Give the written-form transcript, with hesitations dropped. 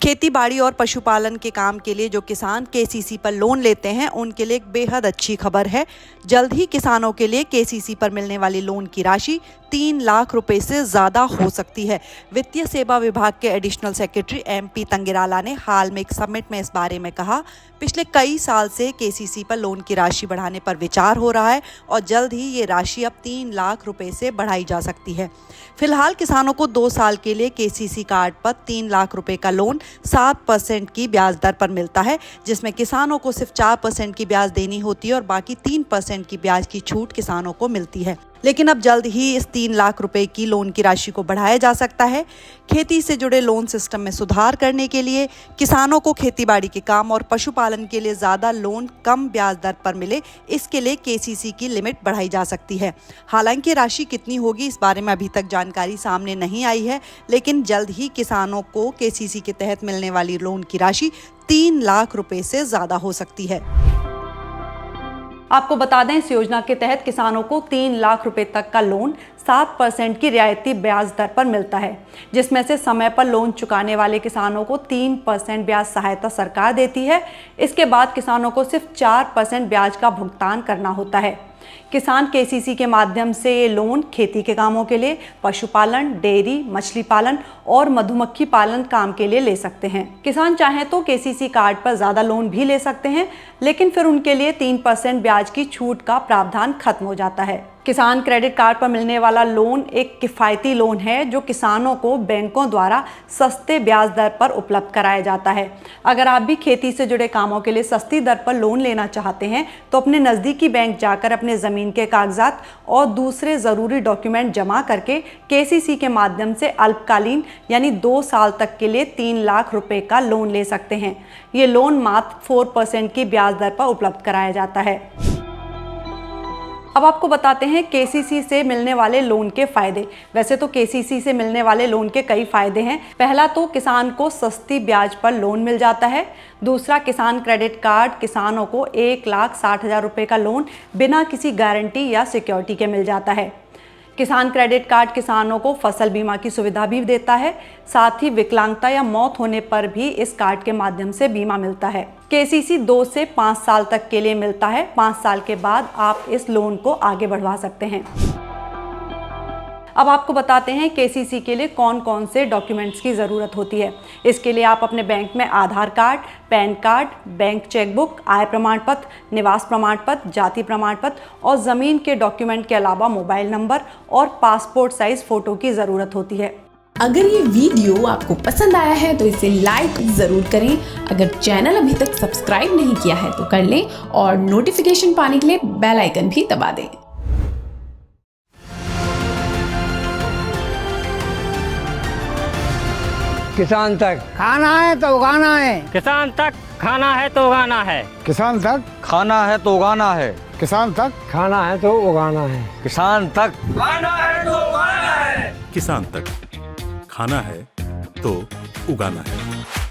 खेती बाड़ी और पशुपालन के काम के लिए जो किसान केसीसी पर लोन लेते हैं उनके लिए एक बेहद अच्छी खबर है। जल्द ही किसानों के लिए केसीसी पर मिलने वाली लोन की राशि 3 लाख रुपए से ज़्यादा हो सकती है। वित्तीय सेवा विभाग के एडिशनल सेक्रेटरी MP तंगिराला ने हाल में एक समिट में इस बारे में कहा। पिछले कई साल से केसीसी पर लोन की राशि बढ़ाने पर विचार हो रहा है और जल्द ही ये राशि अब 3 लाख रुपए से बढ़ाई जा सकती है। फिलहाल किसानों को 2 साल के लिए केसीसी कार्ड पर 3 लाख रुपए का लोन 7% की ब्याज दर पर मिलता है, जिसमें किसानों को सिर्फ 4% की ब्याज देनी होती है और बाकी 3% की ब्याज की छूट किसानों को मिलती है। लेकिन अब जल्द ही इस 3 लाख रुपए की लोन की राशि को बढ़ाया जा सकता है। खेती से जुड़े लोन सिस्टम में सुधार करने के लिए किसानों को खेतीबाड़ी के काम और पशुपालन के लिए ज़्यादा लोन कम ब्याज दर पर मिले, इसके लिए केसीसी की लिमिट बढ़ाई जा सकती है। हालांकि राशि कितनी होगी इस बारे में अभी तक जानकारी सामने नहीं आई है, लेकिन जल्द ही किसानों को केसीसी के तहत मिलने वाली लोन की राशि 3 लाख रुपए से ज़्यादा हो सकती है। आपको बता दें, इस योजना के तहत किसानों को 3 लाख रुपए तक का लोन 7% की रियायती ब्याज दर पर मिलता है, जिसमें से समय पर लोन चुकाने वाले किसानों को 3% ब्याज सहायता सरकार देती है। इसके बाद किसानों को सिर्फ 4% ब्याज का भुगतान करना होता है। किसान केसीसी के माध्यम से ये लोन खेती के कामों के लिए, पशुपालन, डेयरी, मछली पालन और मधुमक्खी पालन काम के लिए ले सकते हैं। किसान चाहें तो केसीसी कार्ड पर ज़्यादा लोन भी ले सकते हैं, लेकिन फिर उनके लिए 3% ब्याज की छूट का प्रावधान खत्म हो जाता है। किसान क्रेडिट कार्ड पर मिलने वाला लोन एक किफ़ायती लोन है जो किसानों को बैंकों द्वारा सस्ते ब्याज दर पर उपलब्ध कराया जाता है। अगर आप भी खेती से जुड़े कामों के लिए सस्ती दर पर लोन लेना चाहते हैं तो अपने नज़दीकी बैंक जाकर अपने ज़मीन के कागजात और दूसरे ज़रूरी डॉक्यूमेंट जमा करके केसीसी के माध्यम से अल्पकालीन यानी 2 साल तक के लिए 3 लाख रुपए का लोन ले सकते हैं। ये लोन मात्र 4% की ब्याज दर पर उपलब्ध कराया जाता है। अब आपको बताते हैं केसीसी से मिलने वाले लोन के फायदे। वैसे तो केसीसी से मिलने वाले लोन के कई फायदे हैं। पहला तो किसान को सस्ती ब्याज पर लोन मिल जाता है। दूसरा, किसान क्रेडिट कार्ड किसानों को 1,60,000 रुपये का लोन बिना किसी गारंटी या सिक्योरिटी के मिल जाता है। किसान क्रेडिट कार्ड किसानों को फसल बीमा की सुविधा भी देता है। साथ ही विकलांगता या मौत होने पर भी इस कार्ड के माध्यम से बीमा मिलता है। केसीसी 2 से 5 साल तक के लिए मिलता है। 5 साल के बाद आप इस लोन को आगे बढ़वा सकते हैं। अब आपको बताते हैं केसीसी के लिए कौन कौन से डॉक्यूमेंट्स की ज़रूरत होती है। इसके लिए आप अपने बैंक में Aadhaar card, PAN card, bank chequebook, आय प्रमाण पत्र, निवास प्रमाण पत्र, जाति प्रमाण पत्र और ज़मीन के डॉक्यूमेंट के अलावा मोबाइल नंबर और पासपोर्ट साइज़ फ़ोटो की ज़रूरत होती है। अगर ये वीडियो आपको पसंद आया है तो इसे लाइक ज़रूर करें। अगर चैनल अभी तक सब्सक्राइब नहीं किया है तो कर लें और नोटिफिकेशन पाने के लिए बेल आइकन भी दबा दें। किसान तक खाना है तो उगाना है, किसान तक खाना है तो उगाना है, किसान तक खाना है तो उगाना है, किसान तक खाना है तो उगाना है, किसान तक खाना है तो उगाना है, किसान तक खाना है तो उगाना है।